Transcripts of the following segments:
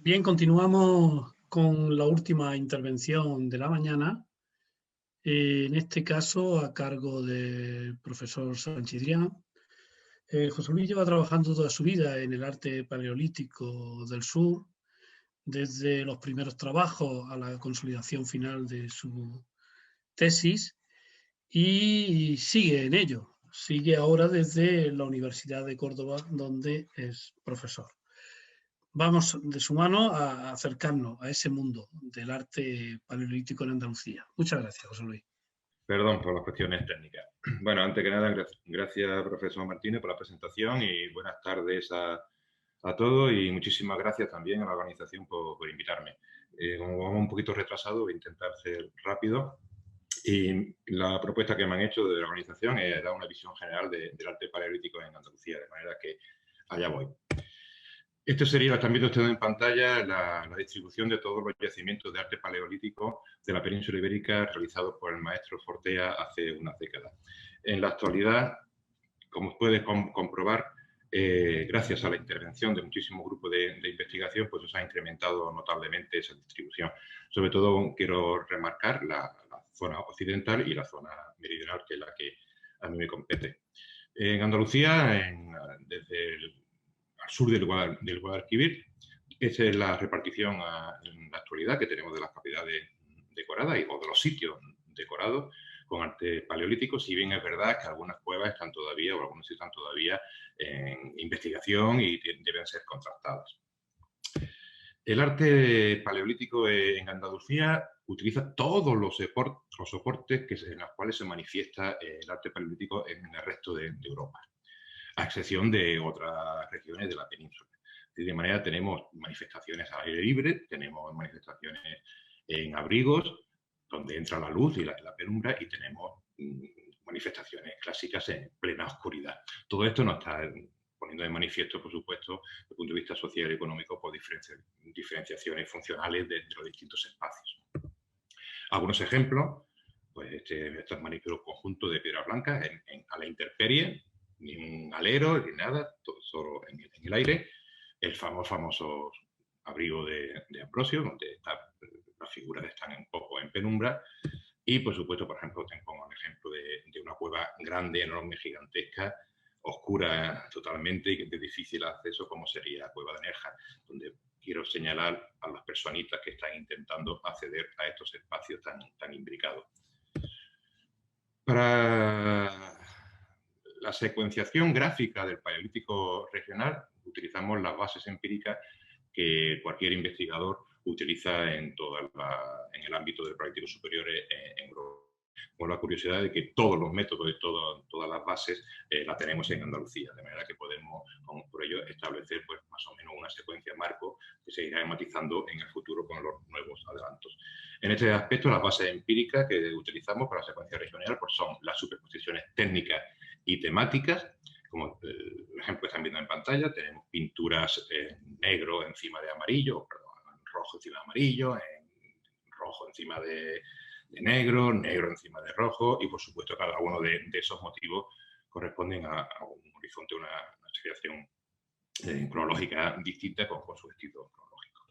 Bien, continuamos con la última intervención de la mañana, en este caso a cargo del profesor Sanchidrián. José Luis lleva trabajando toda su vida en el arte paleolítico del sur, desde los primeros trabajos a la consolidación final de su tesis, y sigue en ello. Sigue ahora desde la Universidad de Córdoba, donde es profesor. Vamos de su mano a acercarnos a ese mundo del arte paleolítico en Andalucía. Muchas gracias, José Luis. Perdón por las cuestiones técnicas. Bueno, antes que nada, gracias, profesor Martínez, por la presentación y buenas tardes a todos y muchísimas gracias también a la organización por invitarme. Como vamos un poquito retrasado, voy a intentar ser rápido. Y la propuesta que me han hecho de la organización es dar una visión general del arte paleolítico en Andalucía, de manera que allá voy. Esto sería, están viendo ustedes en pantalla, la distribución de todos los yacimientos de arte paleolítico de la península ibérica realizados por el maestro Fortea hace unas décadas. En la actualidad, como puede comprobar, gracias a la intervención de muchísimos grupos de investigación, pues se ha incrementado notablemente esa distribución. Sobre todo quiero remarcar la zona occidental y la zona meridional, que es la que a mí me compete. En Andalucía, desde al sur del Guadalquivir, esa es la repartición en la actualidad que tenemos de las cavidades decoradas o de los sitios decorados con arte paleolítico, si bien es verdad que algunas cuevas están todavía, o algunos están todavía en investigación y deben ser contrastadas. El arte paleolítico en Andalucía utiliza todos los soportes en los cuales se manifiesta el arte paleolítico en el resto de Europa, a excepción de otras regiones de la península. De manera, tenemos manifestaciones al aire libre, tenemos manifestaciones en abrigos, donde entra la luz y la penumbra, y tenemos manifestaciones clásicas en plena oscuridad. Todo esto nos está poniendo de manifiesto, por supuesto, desde el punto de vista social y económico, por diferenciaciones funcionales de los distintos espacios. Algunos ejemplos, pues este magnífico conjunto de piedras blancas a la intemperie, ni un alero, ni nada, todo solo en el aire. El famoso abrigo de Ambrosio, donde las figuras están un poco en penumbra. Y, por supuesto, por ejemplo, te pongo el ejemplo de una cueva grande, enorme, gigantesca, oscura totalmente y de difícil acceso, como sería la Cueva de Nerja, donde quiero señalar a las personitas que están intentando acceder a estos espacios tan imbricados. Para la secuenciación gráfica del paleolítico regional utilizamos las bases empíricas que cualquier investigador utiliza en el ámbito del paleolítico superior en Europa. Con la curiosidad de que todos los métodos y todas las bases las tenemos en Andalucía, de manera que podemos, por ello, establecer pues, más o menos una secuencia marco que se irá matizando en el futuro con los nuevos adelantos. En este aspecto, las bases empíricas que utilizamos para la secuencia regional pues, son las superposiciones técnicas y temáticas. Como el ejemplo que están viendo en pantalla, tenemos pinturas en negro encima de amarillo, perdón, en rojo encima de amarillo, en rojo encima de negro, negro encima de rojo, y por supuesto cada uno de esos motivos corresponden a un horizonte, una situación cronológica distinta con su estilo cronológico.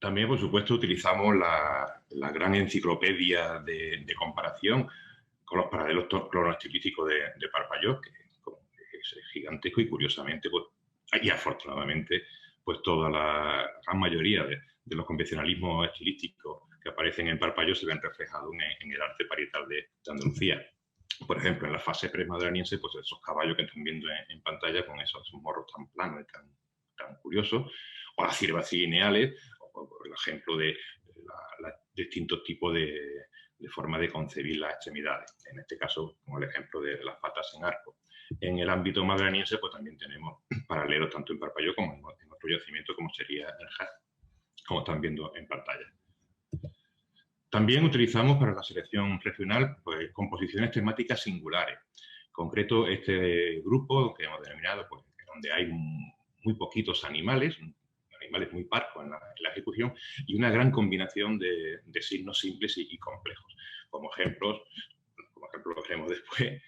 También, por supuesto, utilizamos la gran enciclopedia de comparación con los paralelos cronoestilísticos de Parpaillot, que es gigantesco y curiosamente, pues, y afortunadamente, pues toda la gran mayoría de los convencionalismos estilísticos que aparecen en Parpaillot se ven reflejados en el arte parietal de Andalucía. Por ejemplo, en la fase premadraniense, pues esos caballos que están viendo en pantalla con esos morros tan planos y tan curiosos, o las ciervas cilineales, o por el ejemplo de distintos tipos de forma de concebir las extremidades. En este caso, como el ejemplo de las patas en arco. En el ámbito madraniense, pues también tenemos paralelos tanto en Parpaillot como en otro yacimiento, como sería el Jaz, como están viendo en pantalla. También utilizamos para la selección regional pues, composiciones temáticas singulares. En concreto, este grupo que hemos denominado, pues, donde hay muy poquitos animales muy parcos en la ejecución, y una gran combinación de signos simples y complejos. Como ejemplo lo veremos después,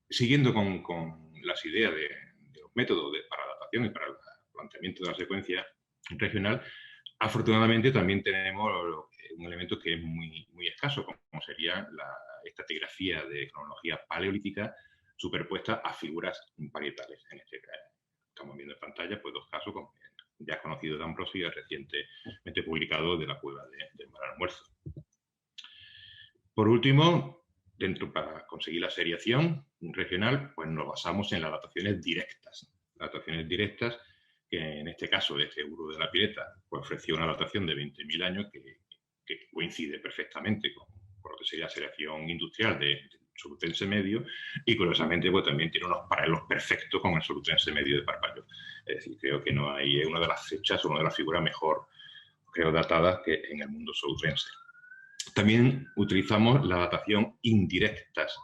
siguiendo con las ideas de los métodos para adaptación y para la planteamiento de la secuencia regional, afortunadamente también tenemos un elemento que es muy escaso, como sería la estratigrafía de cronología paleolítica superpuesta a figuras parietales. En este caso, estamos viendo en pantalla pues, dos casos, como ya conocido de Ambrosio y recientemente publicado de la cueva del Mar Almuerzo. Por último, para conseguir la seriación regional, pues nos basamos en las dataciones directas. Dataciones directas que en este caso de este Uro de la Pileta pues ofreció una datación de 20.000 años que coincide perfectamente con lo que sería la seriación industrial del Solutense Medio y curiosamente pues también tiene unos paralelos perfectos con el Solutense Medio de Parpalló. Es decir, creo que no hay una de las fechas, una de las figuras mejor, creo, datadas que en el mundo solutense. También utilizamos la datación indirectas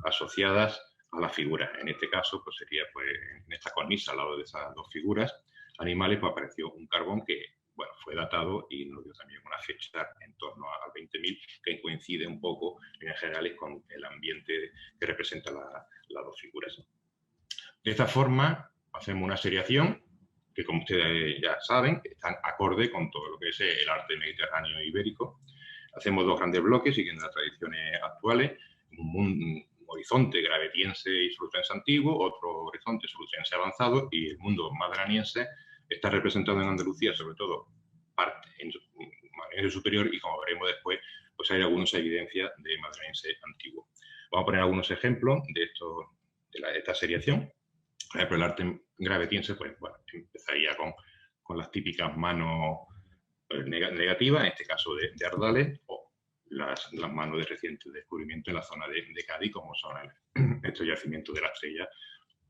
asociadas a las figuras. En este caso, pues sería pues, en esta cornisa, al lado de esas dos figuras animales, pues apareció un carbón que bueno, fue datado y nos dio también una fecha en torno al 20.000, que coincide un poco, en general, con el ambiente que representa las dos figuras. De esta forma, hacemos una seriación que, como ustedes ya saben, están acorde con todo lo que es el arte mediterráneo ibérico. Hacemos dos grandes bloques, siguiendo las tradiciones actuales, un horizonte gravetiense y solutense antiguo, otro horizonte solutense avanzado, y el mundo madraniense está representado en Andalucía, sobre todo parte en madraniense superior, y como veremos después, pues hay algunas evidencias de madraniense antiguo. Vamos a poner algunos ejemplos de esta seriación. Por ejemplo, el arte gravetiense, pues bueno, empezaría con las típicas manos negativas, en este caso de Ardales, o las manos de reciente descubrimiento en la zona de Cádiz, como son estos yacimientos de la Estrella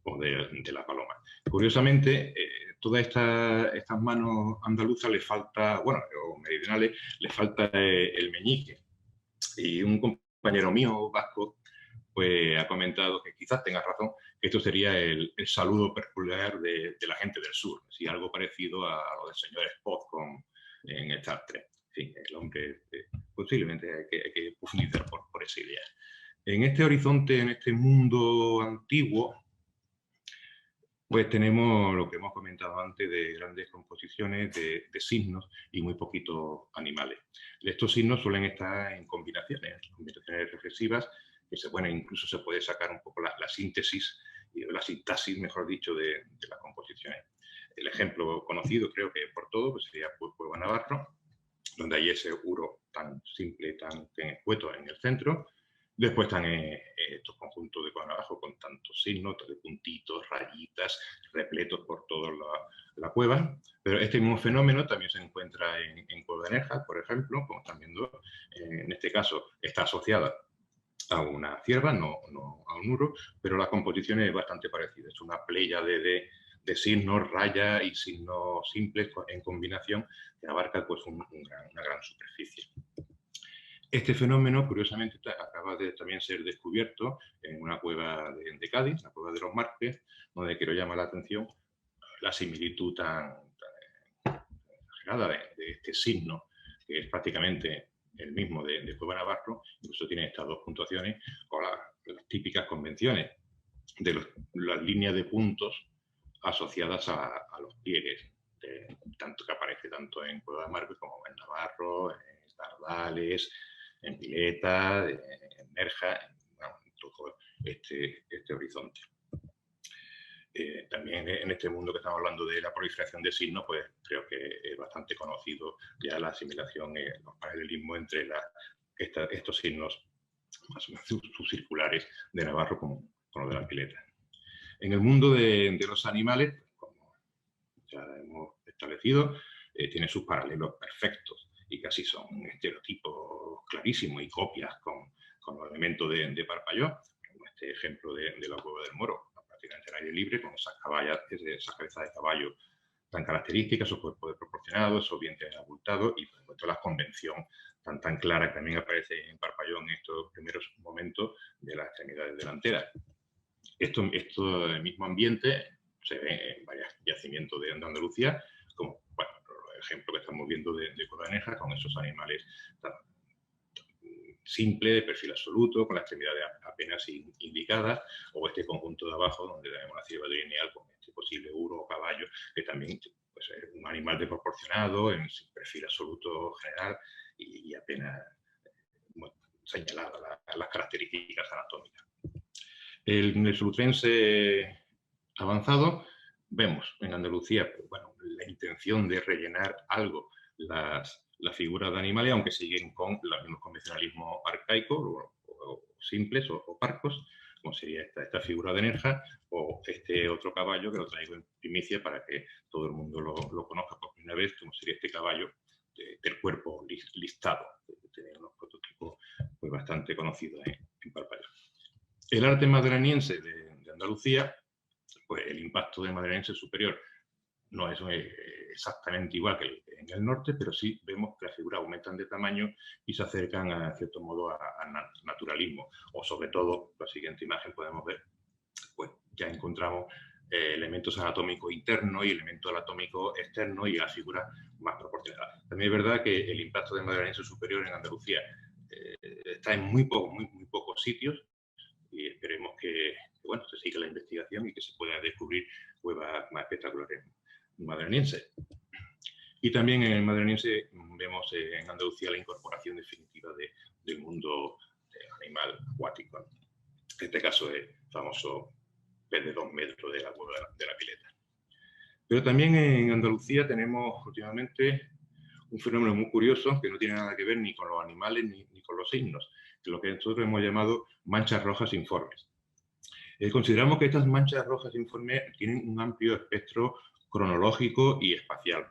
o de la Paloma. Curiosamente, todas estas manos andaluzas les falta, bueno, o meridionales, les falta el meñique. Y un compañero mío, vasco, pues ha comentado que quizás tenga razón, que esto sería el saludo peculiar de la gente del sur, así algo parecido a lo del señor Spock en Star Trek. Sí, el hombre posiblemente hay que profundizar por esa idea. En este horizonte, en este mundo antiguo, pues tenemos lo que hemos comentado antes de grandes composiciones de signos y muy poquitos animales. Estos signos suelen estar en combinaciones reflexivas, que incluso se puede sacar un poco la síntesis, la sintaxis, mejor dicho, de las composiciones. El ejemplo conocido, creo que por todo, pues sería Cueva Navarro, donde hay ese uro tan simple, tan escueto en el centro. Después están estos conjuntos de Cueva Navarro con tantos signos, de puntitos, rayitas, repletos por toda la cueva. Pero este mismo fenómeno también se encuentra en Cueva de Nerja, por ejemplo, como están viendo. En este caso está asociada a una cierva, no a un uro, pero la composición es bastante parecida. Es una playa de signos, rayas y signos simples en combinación que abarca pues, una gran superficie. Este fenómeno, curiosamente, acaba de también ser descubierto en una cueva de Cádiz, la cueva de los Márquez, donde quiero llamar la atención la similitud tan exagerada de este signo, que es prácticamente el mismo de Cueva Navarro, incluso tiene estas dos puntuaciones con las típicas convenciones de las líneas de puntos asociadas a los pliegues, tanto que aparece tanto en Cueva de Márquez como en Navarro, en Tardales, en Pileta, en Nerja, en todo este horizonte. También en este mundo que estamos hablando de la proliferación de signos, pues creo que es bastante conocido ya la asimilación, los paralelismos entre estos signos más o menos subcirculares de Navarro con los de la Pileta. En el mundo de los animales, como ya hemos establecido, tiene sus paralelos perfectos y casi son estereotipos clarísimos y copias con los elementos de Parpalló, como este ejemplo de la cueva del Moro, prácticamente al aire libre, con esas cabezas de caballo tan características, esos cuerpos desproporcionados, esos vientres abultados y por supuesto la convención tan clara que también aparece en Parpalló en estos primeros momentos de las extremidades delanteras. Esto mismo ambiente se ve en varios yacimientos de Andalucía, como el ejemplo que estamos viendo de Cueva de Nerja, con esos animales tan simple, de perfil absoluto, con las extremidades apenas indicadas, o este conjunto de abajo, donde tenemos la cierva lineal con este posible uro o caballo, que también pues, es un animal desproporcionado, en perfil absoluto general y apenas señaladas las características anatómicas. En el Solutrense avanzado, vemos en Andalucía pues, bueno, la intención de rellenar algo las figuras de animales, aunque siguen con los mismos convencionalismos arcaicos o simples o parcos, como sería esta figura de Nerja o este otro caballo que lo traigo en primicia para que todo el mundo lo conozca por primera vez, como sería este caballo del cuerpo listado, que tiene unos prototipos pues, bastante conocidos en Parpallós. El arte madraniense de Andalucía, pues el impacto del madraniense superior no es exactamente igual que en el norte, pero sí vemos que las figuras aumentan de tamaño y se acercan, a cierto modo, al naturalismo. O sobre todo, la siguiente imagen podemos ver, pues ya encontramos elementos anatómicos internos y elementos anatómicos externos y la figura más proporcionada. También es verdad que el impacto del madraniense superior en Andalucía está en muy pocos sitios y esperemos que bueno, se siga la investigación y que se pueda descubrir cuevas más espectaculares madraniense. Y también en el madraniense vemos en Andalucía la incorporación definitiva del mundo animal acuático. En este caso es el famoso pez de 2 metros de la cueva de la Pileta. Pero también en Andalucía tenemos últimamente un fenómeno muy curioso que no tiene nada que ver ni con los animales ni con los signos, que es lo que nosotros hemos llamado manchas rojas informes. Consideramos que estas manchas rojas informes tienen un amplio espectro cronológico y espacial.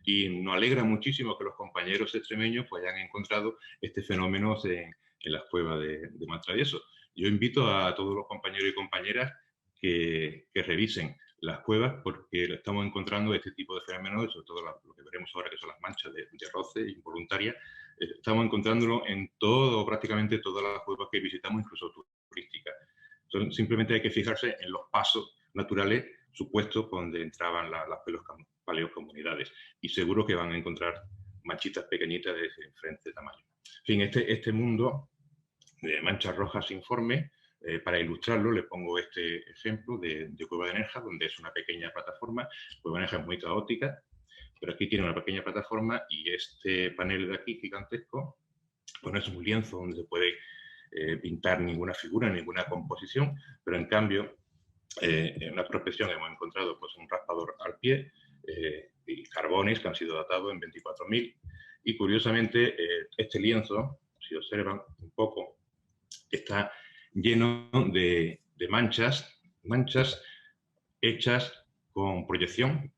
Y nos alegra muchísimo que los compañeros extremeños pues, hayan encontrado este fenómeno en las cuevas de Maltravieso. Yo invito a todos los compañeros y compañeras que revisen las cuevas porque estamos encontrando este tipo de fenómenos, sobre todo lo que veremos ahora que son las manchas de roce involuntarias, estamos encontrándolo en prácticamente todas las cuevas que visitamos, incluso turísticas. Entonces, simplemente hay que fijarse en los pasos naturales supuestos donde entraban las paleocomunidades y seguro que van a encontrar manchitas pequeñitas de diferente tamaño. En fin, este mundo de manchas rojas informes, para ilustrarlo le pongo este ejemplo de Cueva de Nerja, donde es una pequeña plataforma. Cueva de Nerja es muy caótica, pero aquí tiene una pequeña plataforma y este panel de aquí gigantesco, pues no es un lienzo donde se puede pintar ninguna figura, ninguna composición, pero en cambio en una prospección hemos encontrado pues, un raspador al pie y carbones que han sido datados en 24.000 y curiosamente este lienzo, si observan un poco, está lleno de manchas hechas con proyección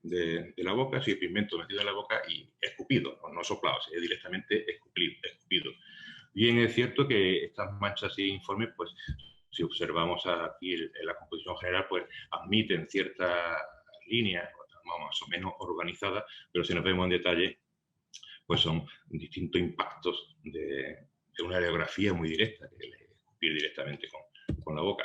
de la boca, así el pigmento metido en la boca y escupido, no soplado, es directamente escupido. Bien, es cierto que estas manchas informes, pues, si observamos aquí en la composición general, pues admiten ciertas líneas más o menos organizadas, pero si nos vemos en detalle, pues son distintos impactos de una radiografía muy directa, que es escupir directamente con la boca.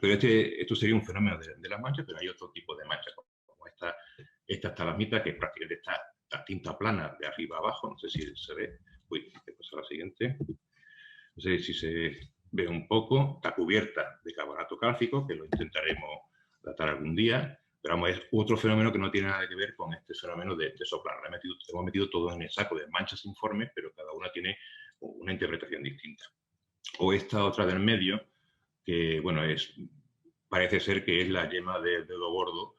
Pero esto sería un fenómeno de las manchas, pero hay otro tipo de manchas, como esta estalagmita, que prácticamente está la tinta plana de arriba a abajo, no sé si se ve. Uy, ¿qué pasa la siguiente? No sé si se ve un poco, está cubierta de carbonato cálcico, que lo intentaremos datar algún día, pero vamos, es otro fenómeno que no tiene nada que ver con este fenómeno de soplar. Hemos metido todo en el saco de manchas informes, pero cada una tiene una interpretación distinta. O esta otra del medio, que bueno, parece ser que es la yema del dedo gordo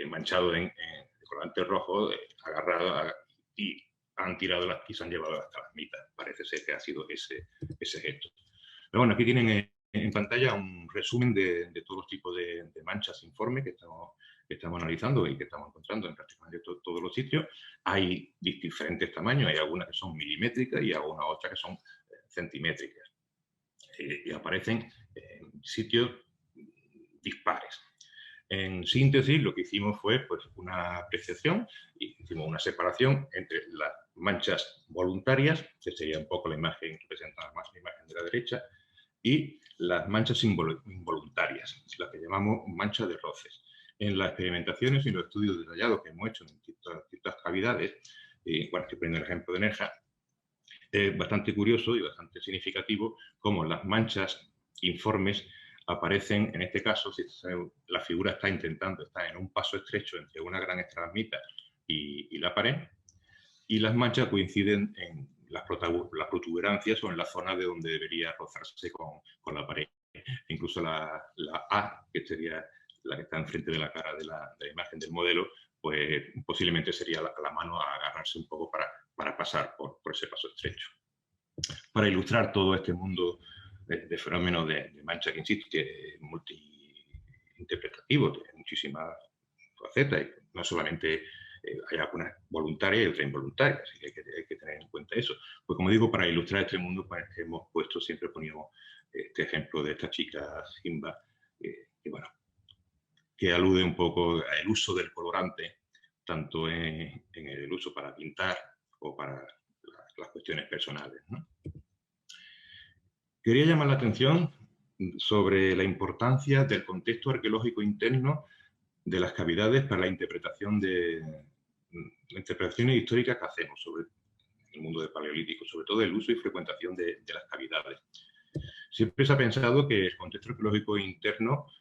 manchado de colorante rojo, agarrado y han tirado y se han llevado las estalagmitas. Parece ser que ha sido ese gesto. Pero bueno, aquí tienen en pantalla un resumen de todos los tipos de manchas informes que estamos analizando y que estamos encontrando en prácticamente todos los sitios. Hay diferentes tamaños, hay algunas que son milimétricas y algunas otras que son centimétricas. Y aparecen en sitios dispares. En síntesis, lo que hicimos fue pues, una apreciación y hicimos una separación entre las manchas voluntarias, que sería un poco la imagen, representa más la imagen de la derecha, y las manchas involuntarias, las que llamamos manchas de roces. En las experimentaciones y los estudios detallados que hemos hecho en distintas cavidades, bueno, estoy poniendo el ejemplo de Nerja, Es bastante curioso y bastante significativo cómo las manchas informes aparecen, en este caso, si la figura está en un paso estrecho entre una gran estalagmita y la pared, y las manchas coinciden en las protuberancias o en la zona de donde debería rozarse con la pared. Incluso la A, que sería la que está enfrente de la cara de la imagen del modelo, pues posiblemente sería la mano a agarrarse un poco para pasar por ese paso estrecho. Para ilustrar todo este mundo de fenómenos de mancha, que insisto, que es multiinterpretativo, tiene muchísimas facetas, y no solamente hay algunas voluntarias y otras involuntarias, así que hay que tener en cuenta eso. Pues como digo, para ilustrar este mundo, pues hemos puesto, siempre poníamos este ejemplo de esta chica Simba, que bueno, que alude un poco al uso del colorante, tanto en el uso para pintar o para las cuestiones personales, ¿no? Quería llamar la atención sobre la importancia del contexto arqueológico interno de las cavidades para la interpretación las interpretaciones históricas que hacemos sobre el mundo del Paleolítico, sobre todo el uso y frecuentación de las cavidades. Siempre se ha pensado que el contexto arqueológico interno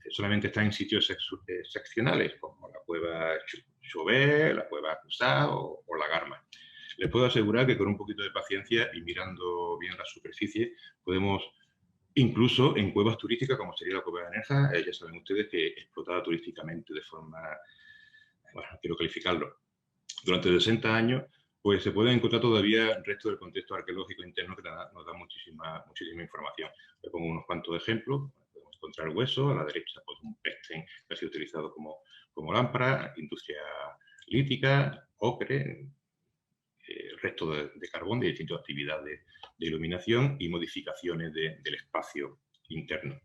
solamente está en sitios excepcionales, como la cueva Chauvet, la cueva Cruzat o la Garma. Les puedo asegurar que con un poquito de paciencia y mirando bien la superficie, podemos, incluso en cuevas turísticas, como sería la cueva de Nerja, ya saben ustedes que explotada turísticamente de forma, bueno, no quiero calificarlo, durante 60 años, pues se pueden encontrar todavía restos del contexto arqueológico interno que nos da muchísima información. Le pongo unos cuantos ejemplos. Podemos encontrar huesos, a la derecha pues, un pestén que ha sido utilizado como lámpara, industria lítica, ocre, restos de carbón de distintas actividades de iluminación y modificaciones del espacio interno.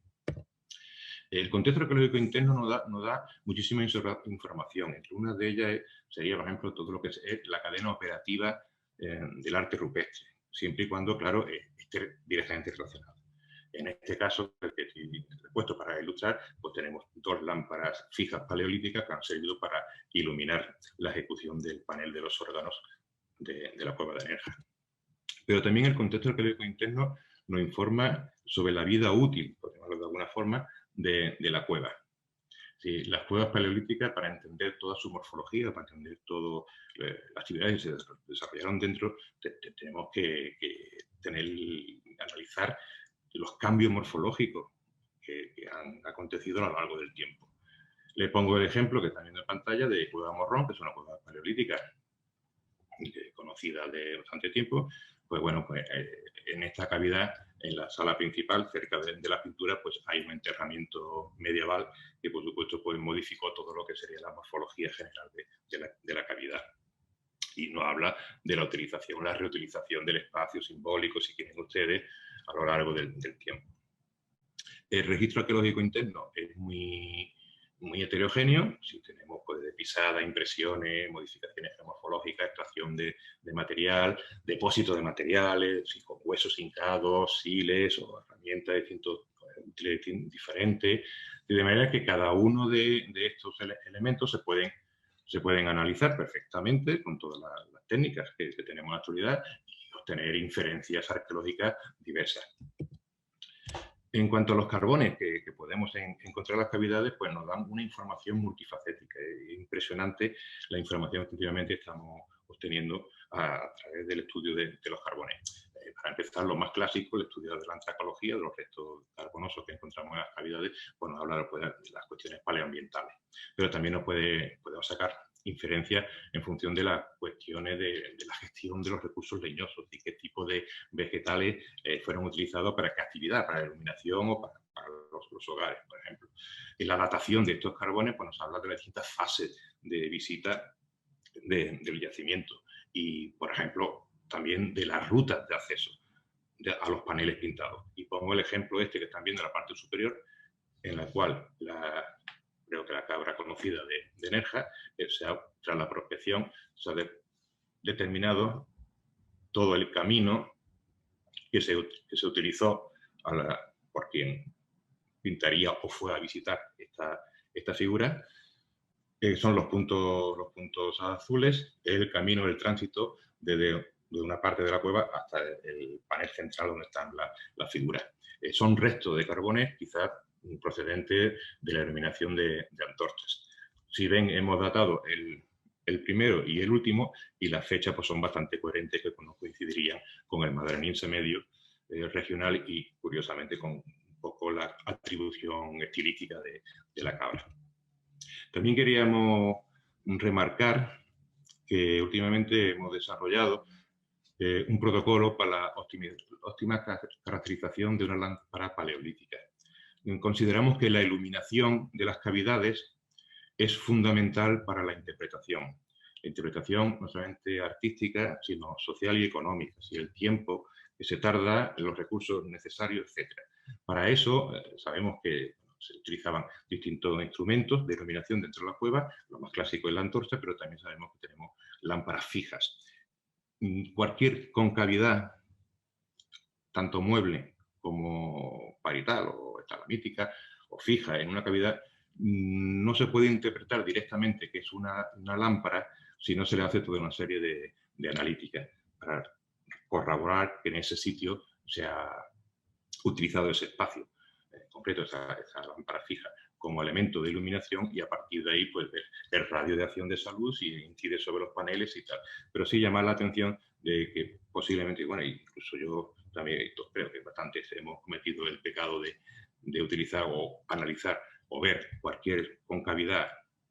El contexto arqueológico interno nos da muchísima información. Entre una de ellas sería, por ejemplo, todo lo que es la cadena operativa del arte rupestre, siempre y cuando, claro, esté directamente relacionado. En este caso, el que he puesto para ilustrar, pues tenemos dos lámparas fijas paleolíticas que han servido para iluminar la ejecución del panel de los órganos de la cueva de Nerja. Pero también el contexto arqueológico interno nos informa sobre la vida útil, por llamarlo de alguna forma, de la cueva. Sí, las cuevas paleolíticas, para entender toda su morfología, para entender todas las actividades que se desarrollaron dentro, tenemos que analizar los cambios morfológicos que han acontecido a lo largo del tiempo. Le pongo el ejemplo que están viendo en pantalla de Cueva Morrón, que es una cueva paleolítica conocida de bastante tiempo. Pues bueno, pues en esta cavidad, en la sala principal, cerca de la pintura, pues hay un enterramiento medieval que, por supuesto, pues modificó todo lo que sería la morfología general de la cavidad. Y nos habla de la utilización, la reutilización del espacio simbólico, si quieren ustedes, a lo largo del tiempo. El registro arqueológico interno es muy heterogéneo. Si tenemos pues, de pisada, impresiones, modificaciones geomorfológicas, extracción de material, depósito de materiales, si con huesos hincados, siles o herramientas diferentes, de manera que cada uno de estos elementos se pueden analizar perfectamente con todas las técnicas que tenemos en la actualidad y obtener inferencias arqueológicas diversas. En cuanto a los carbones que podemos encontrar en las cavidades, pues nos dan una información multifacética. Es impresionante la información que últimamente estamos obteniendo a través del estudio de los carbones. Para empezar, lo más clásico, el estudio de la antracología, de los restos carbonosos que encontramos en las cavidades, pues nos habla de las cuestiones paleoambientales. Pero también podemos sacar inferencias en función de las cuestiones de la gestión de los recursos leñosos y qué tipo de vegetales fueron utilizados para qué actividad, para la iluminación o para los hogares, por ejemplo. Y la datación de estos carbones pues, nos habla de las distintas fases de visita del yacimiento y, por ejemplo, también de las rutas de acceso a los paneles pintados. Y pongo el ejemplo este que están viendo en la parte superior, en la cual creo que la cabra conocida de Nerja, tras la prospección, se ha determinado todo el camino que se utilizó por quien pintaría o fue a visitar esta figura. Son los puntos azules, el camino del tránsito desde una parte de la cueva hasta el panel central donde están las figuras. Son restos de carbones, quizás procedentes de la iluminación de antorchas. Si ven, hemos datado el primero y el último, y las fechas pues, son bastante coherentes, que no coincidirían con el madreniense medio regional y, curiosamente, con un poco la atribución estilística de la cabra. También queríamos remarcar que últimamente hemos desarrollado un protocolo para la óptima caracterización de una lámpara paleolítica. Consideramos que la iluminación de las cavidades es fundamental para la interpretación. La interpretación no solamente artística, sino social y económica, si el tiempo que se tarda, los recursos necesarios, etc. Para eso sabemos que se utilizaban distintos instrumentos de iluminación dentro de la cueva, lo más clásico es la antorcha, pero también sabemos que tenemos lámparas fijas. Cualquier concavidad, tanto mueble como parital o estalamítica o fija en una cavidad, no se puede interpretar directamente que es una lámpara si no se le hace toda una serie de analíticas para corroborar que en ese sitio se ha utilizado ese espacio concreto, esa lámpara fija, como elemento de iluminación, y a partir de ahí pues ver el radio de acción de esa luz, si incide sobre los paneles y tal. Pero sí llamar la atención de que posiblemente, bueno, incluso yo también creo que bastantes hemos cometido el pecado de utilizar o analizar o ver cualquier concavidad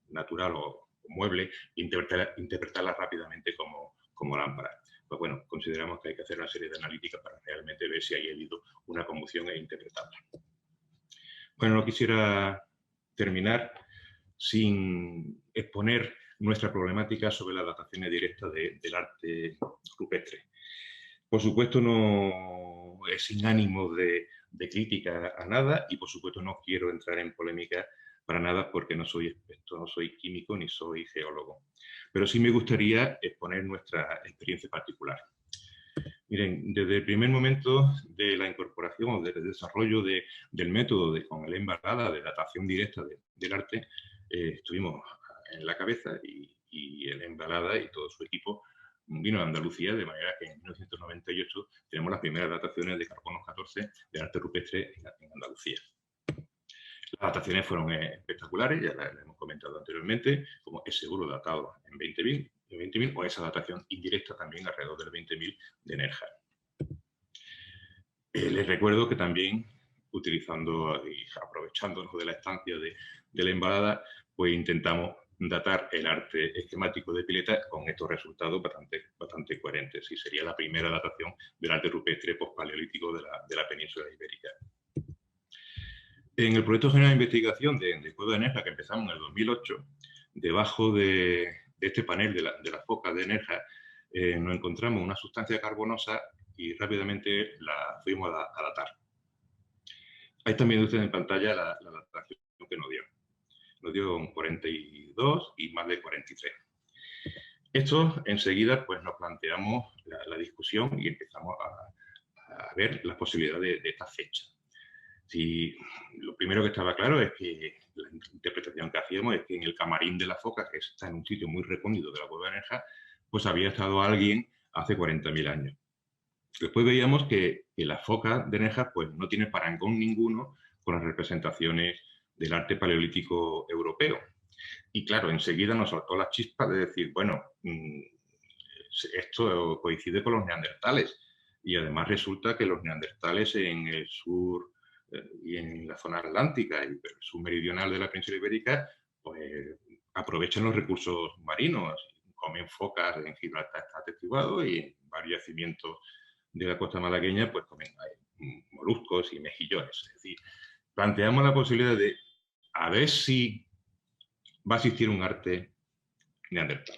natural o mueble e interpretarla rápidamente como lámpara. Pues bueno, consideramos que hay que hacer una serie de analíticas para realmente ver si ha habido una combustión e interpretarla. Bueno, no quisiera terminar sin exponer nuestra problemática sobre las dataciones directas del arte rupestre. Por supuesto, no es sin ánimo de crítica a nada, y por supuesto no quiero entrar en polémica para nada, porque no soy experto, no soy químico ni soy geólogo. Pero sí me gustaría exponer nuestra experiencia particular. Miren, desde el primer momento de la incorporación o del desarrollo del método con la embalada de datación directa del arte, estuvimos en la cabeza, y el embalada y todo su equipo vino a Andalucía, de manera que en 1998 tenemos las primeras dataciones de carbono 14 de arte rupestre en Andalucía. Las dataciones fueron espectaculares, ya las hemos comentado anteriormente, como ese seguro datado en 20.000, o esa datación indirecta también alrededor del 20.000 de Nerja. Les recuerdo que también, utilizando y aprovechándonos de la estancia de la embalada, pues intentamos datar el arte esquemático de pileta con estos resultados bastante coherentes, y sería la primera datación del arte rupestre pospaleolítico de la península ibérica. En el proyecto general de investigación de Cueva de Nerja, que empezamos en el 2008, debajo de este panel de las focas de Nerja, nos encontramos una sustancia carbonosa y rápidamente la fuimos a datar. Ahí están viendo ustedes en pantalla la datación que nos dio. Nos dio un 42 y más de 43. Esto enseguida pues nos planteamos la discusión y empezamos a ver las posibilidades de esta fecha. Lo primero que estaba claro es que la interpretación que hacíamos es que en el camarín de la foca, que está en un sitio muy recóndito de la Cueva de Nerja, pues había estado alguien hace 40.000 años. Después veíamos que la foca de Nerja pues, no tiene parangón ninguno con las representaciones del arte paleolítico europeo. Y claro, enseguida nos saltó la chispa de decir, bueno, esto coincide con los neandertales. Y además resulta que los neandertales en el sur y en la zona atlántica y el sur meridional de la península ibérica, pues aprovechan los recursos marinos, comen focas, en Gibraltar está atestiguado, y en varios yacimientos de la costa malagueña pues comen moluscos y mejillones. Es decir, planteamos la posibilidad de a ver si va a existir un arte neandertal.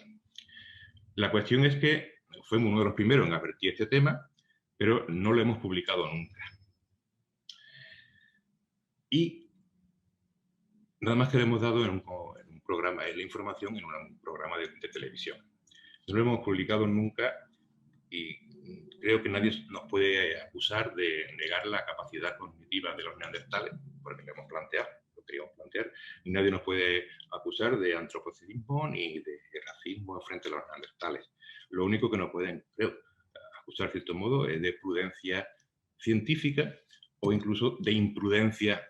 La cuestión es que fuimos uno de los primeros en advertir este tema, pero no lo hemos publicado nunca. Y nada más que lo hemos dado en un programa, en la información, en un programa de televisión. No lo hemos publicado nunca, y creo que nadie nos puede acusar de negar la capacidad cognitiva de los neandertales, porque lo queríamos plantear, y nadie nos puede acusar de antropocentrismo ni de racismo frente a los neandertales. Lo único que nos pueden, creo, usar cierto modo de prudencia científica o incluso de imprudencia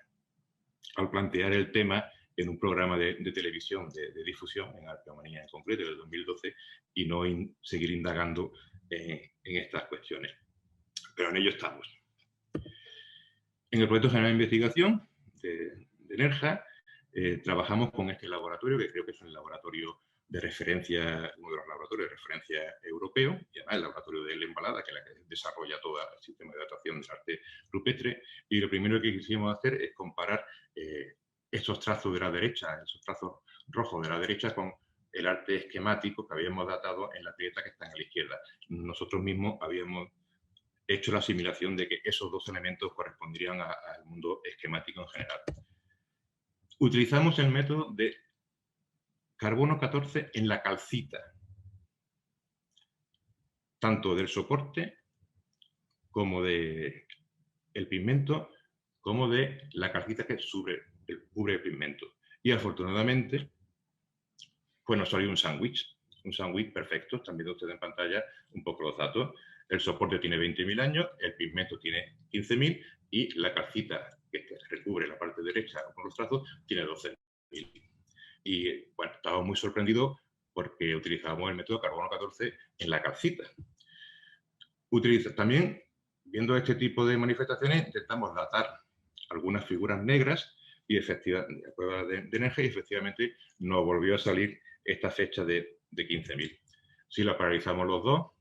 al plantear el tema en un programa de televisión de difusión, en Arqueomanía en concreto, del 2012, y no seguir indagando en estas cuestiones. Pero en ello estamos. En el proyecto general de investigación de NERJA trabajamos con este laboratorio, que creo que es un laboratorio de referencia, uno de los laboratorios de referencia europeo, y además el laboratorio de La Embalada, que es la que desarrolla todo el sistema de datación del arte rupestre. Y lo primero que quisimos hacer es comparar estos trazos de la derecha, esos trazos rojos de la derecha, con el arte esquemático que habíamos datado en la grieta que está en la izquierda. Nosotros mismos habíamos hecho la asimilación de que esos dos elementos corresponderían al mundo esquemático en general. Utilizamos el método de carbono 14 en la calcita, tanto del soporte como del pigmento, como de la calcita que cubre el pigmento. Y afortunadamente, pues nos salió un sándwich perfecto. Están viendo ustedes en pantalla un poco los datos. El soporte tiene 20.000 años, el pigmento tiene 15.000 y la calcita que recubre la parte derecha con los trazos tiene 12.000. Y bueno, estaba muy sorprendido porque utilizábamos el método carbono 14 en la calcita. También, viendo este tipo de manifestaciones, intentamos datar algunas figuras negras y efectivamente, pruebas de energía, y efectivamente nos volvió a salir esta fecha de 15.000. Si la paralizamos los dos,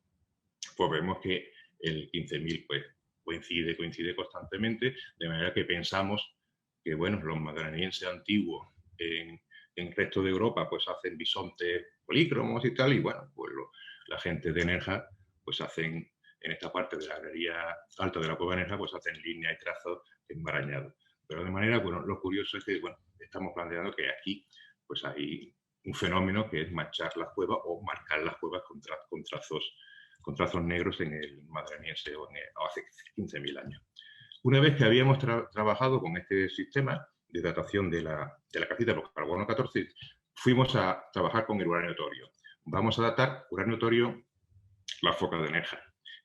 pues vemos que el 15.000 pues, coincide constantemente, de manera que pensamos que bueno, los magranienses antiguos en el resto de Europa pues hacen bisontes polícromos y tal, y bueno, pues la gente de Nerja pues hacen, en esta parte de la galería alta de la cueva de Nerja, pues hacen líneas y trazos enmarañados. Pero de manera, bueno, lo curioso es que, bueno, estamos planteando que aquí pues hay un fenómeno que es manchar las cuevas o marcar las cuevas con trazos negros en el madraniense o hace 15.000 años. Una vez que habíamos trabajado con este sistema de datación de la calcita por carbono 14, fuimos a trabajar con el uranio torio. Vamos a datar uranio torio la foca de Nerja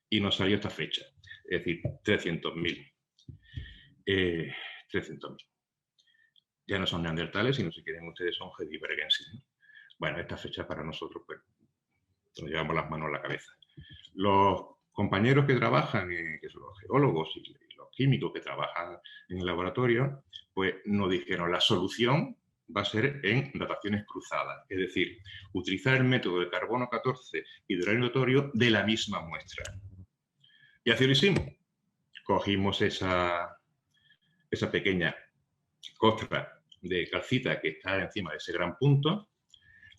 y nos salió esta fecha, es decir, 300.000. 300.000. Ya no son neandertales, sino si quieren ustedes son heidelbergenses. Bueno, esta fecha para nosotros pues, nos llevamos las manos a la cabeza. Los compañeros que trabajan, que son los geólogos y los químicos que trabajan en el laboratorio, pues nos dijeron la solución va a ser en dataciones cruzadas, es decir, utilizar el método de carbono 14 y de uranio torio de la misma muestra. Y así lo hicimos. Cogimos esa pequeña costra de calcita que está encima de ese gran punto,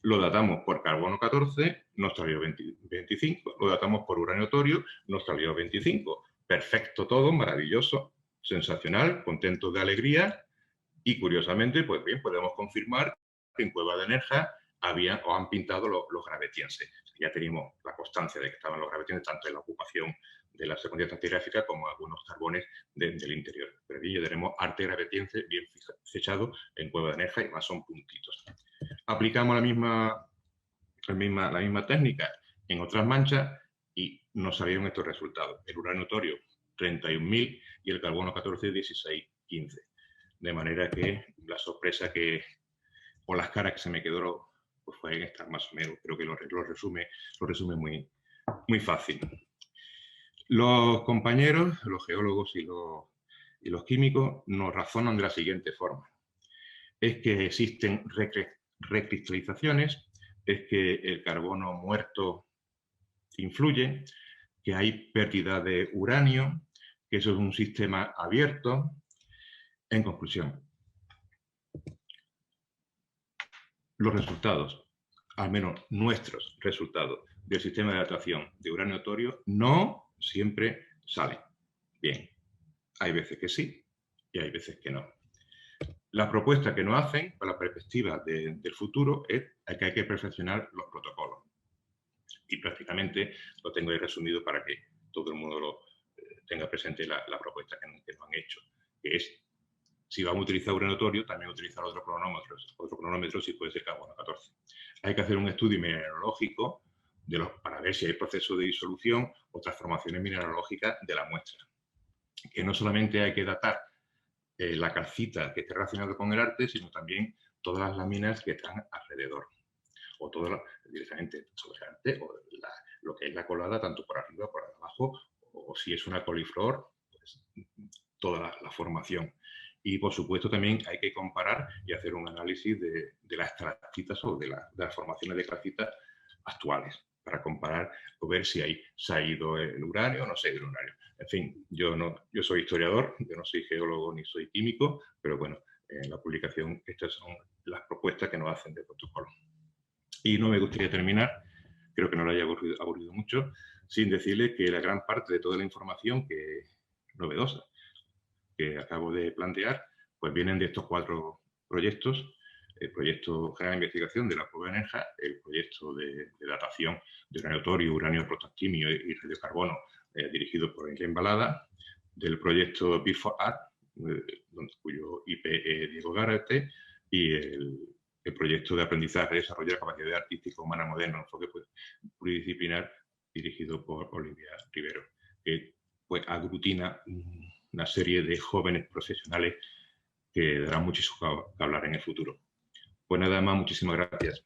lo datamos por carbono 14, nos salió 25, lo datamos por uranio torio, nos salió 25. Perfecto todo, maravilloso, sensacional, contentos de alegría y curiosamente, pues bien, podemos confirmar que en Cueva de Nerja han pintado los gravetienses. Ya teníamos la constancia de que estaban los gravetienses tanto en la ocupación de la secuencia estratigráfica como algunos carbones del interior. Pero bien, ya tenemos arte gravetiense bien fechado en Cueva de Nerja y más son puntitos. Aplicamos la misma técnica en otras manchas y nos salieron estos resultados. El uranio torio, 31.000 y el carbono 14, 16,15. De manera que la sorpresa o las caras que se me quedó pues pueden estar más o menos, creo que lo resume muy, muy fácil. Los compañeros, los geólogos y los químicos nos razonan de la siguiente forma. Es que existen recristalizaciones, es que el carbono muerto influye, que hay pérdida de uranio, que eso es un sistema abierto. En conclusión, los resultados, al menos nuestros resultados del sistema de datación de uranio torio, no siempre salen bien. Hay veces que sí y hay veces que no. La propuesta que nos hacen para la perspectiva del futuro es que hay que perfeccionar los protocolos. Y prácticamente lo tengo ahí resumido para que todo el mundo tenga presente la propuesta que nos han hecho, que es, si vamos a utilizar uranio torio, también utilizar otro cronómetro si puede ser carbono 14. Hay que hacer un estudio mineralógico para ver si hay proceso de disolución o transformaciones mineralógicas de la muestra. Que no solamente hay que datar la calcita que esté relacionada con el arte, sino también todas las láminas que están alrededor, o todo directamente sobre el arte, o lo que es la colada, tanto por arriba como por abajo, o si es una coliflor, pues, toda la formación. Y, por supuesto, también hay que comparar y hacer un análisis de las calcitas o de las formaciones de calcitas actuales, para comparar o ver si se ha ido el uranio o no se ha ido el uranio. En fin, yo soy historiador, yo no soy geólogo ni soy químico, pero bueno, en la publicación estas son las propuestas que nos hacen de protocolo. Y no me gustaría terminar, creo que no lo haya aburrido mucho, sin decirle que la gran parte de toda la información que novedosa que acabo de plantear, pues vienen de estos 4 proyectos: el proyecto general de investigación de la prueba de Nerja, el proyecto de datación de uranio torio, uranio protactimio y radiocarbono, dirigido por Eileen Balada, del proyecto B4Art, cuyo IP es Diego Gárate, y el proyecto de aprendizaje y desarrollo de la capacidad artística humana moderna, enfoque pluridisciplinar, dirigido por Olivia Rivero, que pues aglutina una serie de jóvenes profesionales que darán muchísimo que hablar en el futuro. Pues nada más, muchísimas gracias.